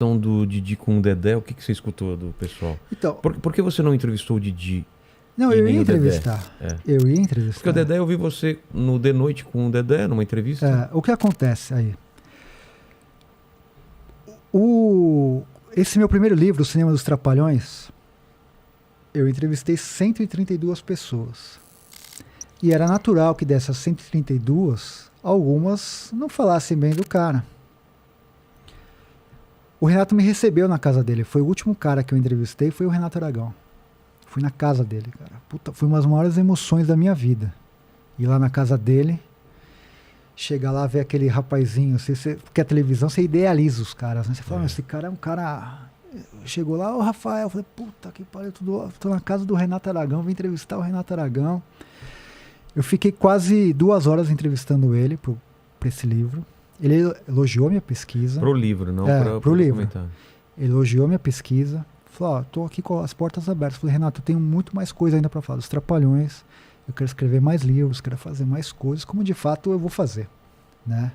do Didi com o Dedé, o que você escutou do pessoal? Então, Por que você não entrevistou o Didi? não, E eu nem ia o Dedé? entrevistar. Eu ia entrevistar. Porque o Dedé, eu vi você no De Noite com o Dedé, numa entrevista. O que acontece aí? Esse meu primeiro livro, O Cinema dos Trapalhões, eu entrevistei 132 pessoas. E era natural que dessas 132, algumas não falassem bem do cara. O Renato me recebeu na casa dele. Foi o último cara que eu entrevistei, foi o Renato Aragão. Fui na casa dele, cara. Puta, foi uma das maiores emoções da minha vida. Ir lá na casa dele, chegar lá, ver aquele rapazinho. Porque a televisão, você idealiza os caras, né? Você fala, esse cara é um cara... Chegou lá, o Rafael, eu falei, puta que pariu, tô na casa do Renato Aragão, vim entrevistar o Renato Aragão. Eu fiquei quase 2 horas entrevistando ele pra esse livro. Ele elogiou minha pesquisa. Pro livro, não pro livro. documentário. Ele elogiou minha pesquisa. Falou, tô aqui com as portas abertas. Falei, Renato, eu tenho muito mais coisa ainda para falar dos Trapalhões. Eu quero escrever mais livros, quero fazer mais coisas, como de fato eu vou fazer, né?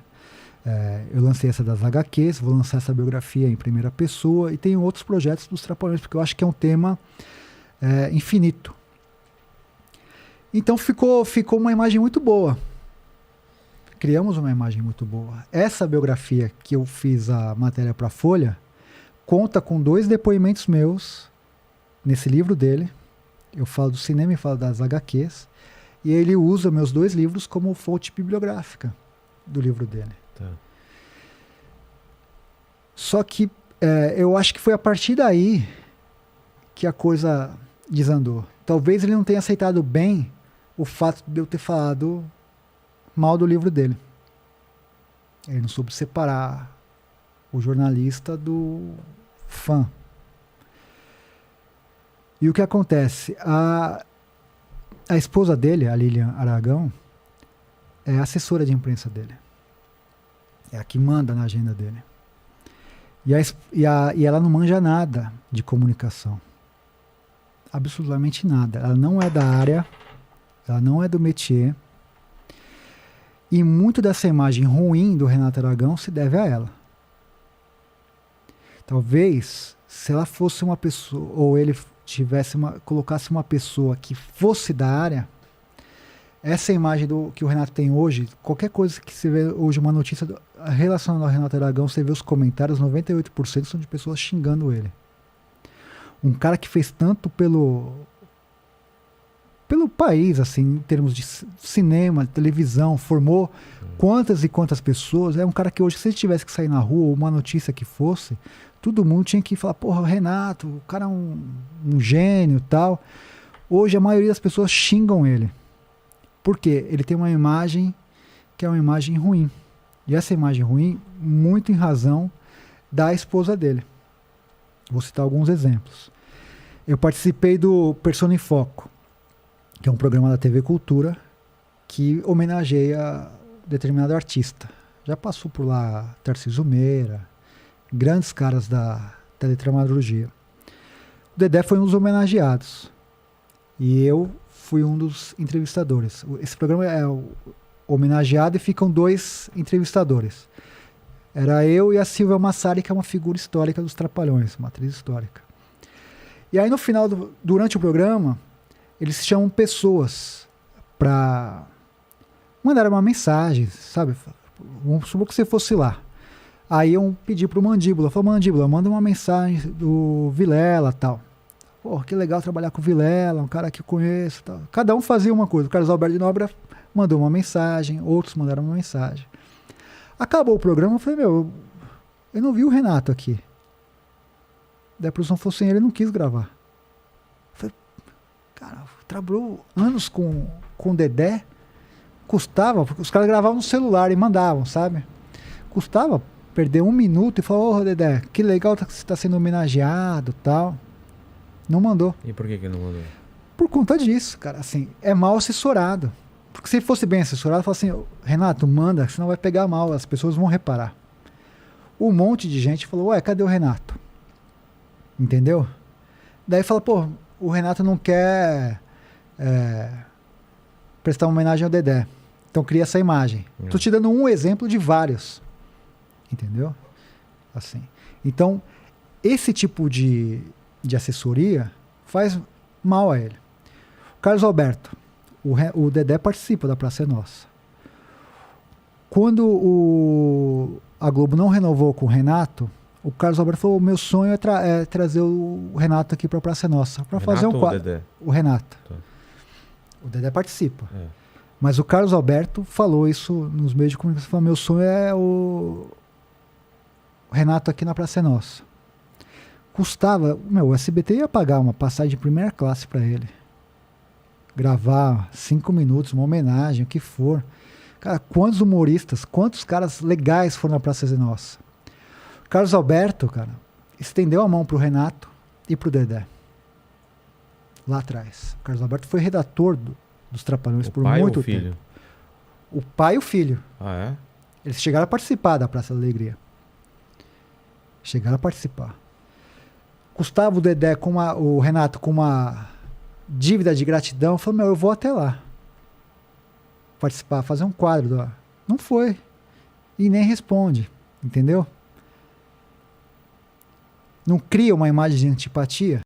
Eu lancei essa das HQs, vou lançar essa biografia em primeira pessoa e tenho outros projetos dos Trapalhões, porque eu acho que é um tema infinito. Então ficou uma imagem muito boa. Criamos uma imagem muito boa. Essa biografia que eu fiz a matéria para a Folha conta com 2 depoimentos meus nesse livro dele. Eu falo do cinema e falo das HQs. E ele usa meus 2 livros como fonte bibliográfica do livro dele. Tá. Só que eu acho que foi a partir daí que a coisa desandou. Talvez ele não tenha aceitado bem o fato de eu ter falado mal do livro dele. Ele não soube separar o jornalista do fã. E o que acontece? A esposa dele, a Lilian Aragão, é assessora de imprensa dele. É a que manda na agenda dele. E ela não manja nada de comunicação. Absolutamente nada. Ela não é da área, ela não é do métier. E muito dessa imagem ruim do Renato Aragão se deve a ela. Talvez, se ela fosse uma pessoa, ou ele colocasse uma pessoa que fosse da área, essa imagem que o Renato tem hoje, qualquer coisa que você vê hoje, uma notícia relacionada ao Renato Aragão, você vê os comentários, 98% são de pessoas xingando ele. Um cara que fez tanto pelo país, assim, em termos de cinema, televisão, formou quantas e quantas pessoas. É um cara que hoje, se ele tivesse que sair na rua, ou uma notícia que fosse, todo mundo tinha que falar, porra, Renato, o cara é um gênio e tal. Hoje a maioria das pessoas xingam ele. Por quê? Ele tem uma imagem que é uma imagem ruim. E essa imagem ruim, muito em razão da esposa dele. Vou citar alguns exemplos. Eu participei do Persona em Foco, que é um programa da TV Cultura que homenageia determinado artista. Já passou por lá Tarcísio Meira, grandes caras da teledramaturgia. O Dedé foi um dos homenageados e eu fui um dos entrevistadores. Esse programa é homenageado e ficam 2 entrevistadores. Era eu e a Silvia Massari, que é uma figura histórica dos Trapalhões, uma atriz histórica. E aí no final, durante o programa, eles chamam pessoas para mandar uma mensagem, sabe? Vamos supor que você fosse lá. Aí eu pedi pro Mandíbula, falei, Mandíbula, manda uma mensagem do Vilela e tal. Pô, que legal trabalhar com o Vilela, um cara que eu conheço e tal. Cada um fazia uma coisa. O Carlos Alberto de Nóbrega mandou uma mensagem, outros mandaram uma mensagem. Acabou o programa, eu falei, eu não vi o Renato aqui. Daí a produção falou assim, ele não quis gravar. Eu falei, cara, trabalhou anos com o Dedé, custava, porque os caras gravavam no celular e mandavam, sabe? Custava perder 1 minuto e falar, Dedé, que legal que você está sendo homenageado e tal. Não mandou. E por que não mandou? Por conta disso, cara, assim, é mal assessorado. Porque se fosse bem assessorado, fala assim, Renato, manda, senão vai pegar mal, as pessoas vão reparar. Um monte de gente falou, ué, cadê o Renato? Entendeu? Daí fala, pô, o Renato não quer prestar uma homenagem ao Dedé. Então cria essa imagem. Tô te dando um exemplo de vários. Entendeu? Assim. Então, esse tipo de assessoria faz mal a ele. O Carlos Alberto, o Dedé participa da Praça é Nossa. Quando a Globo não renovou com o Renato, o Carlos Alberto falou: meu sonho é trazer o Renato aqui para a Praça é Nossa, para fazer um quadro. Dedé? O Renato. Tá. O Dedé participa. É. Mas o Carlos Alberto falou isso nos meios de comunicação. Falou: meu sonho é o Renato aqui na Praça é Nossa. Custava, o SBT ia pagar uma passagem de primeira classe para ele. Gravar 5 minutos, uma homenagem, o que for. Cara, quantos humoristas, quantos caras legais foram na Praça é Nossa. Carlos Alberto, cara, estendeu a mão pro Renato e pro Dedé. Lá atrás. O Carlos Alberto foi redator dos Trapalhões por muito tempo. Filho? O pai e o filho. Ah, é? Eles chegaram a participar da Praça da Alegria. Chegaram a participar. Custava o Dedé o Renato com uma dívida de gratidão. Falou: eu vou até lá. Participar, fazer um quadro. Não foi. E nem responde. Entendeu? Não cria uma imagem de antipatia?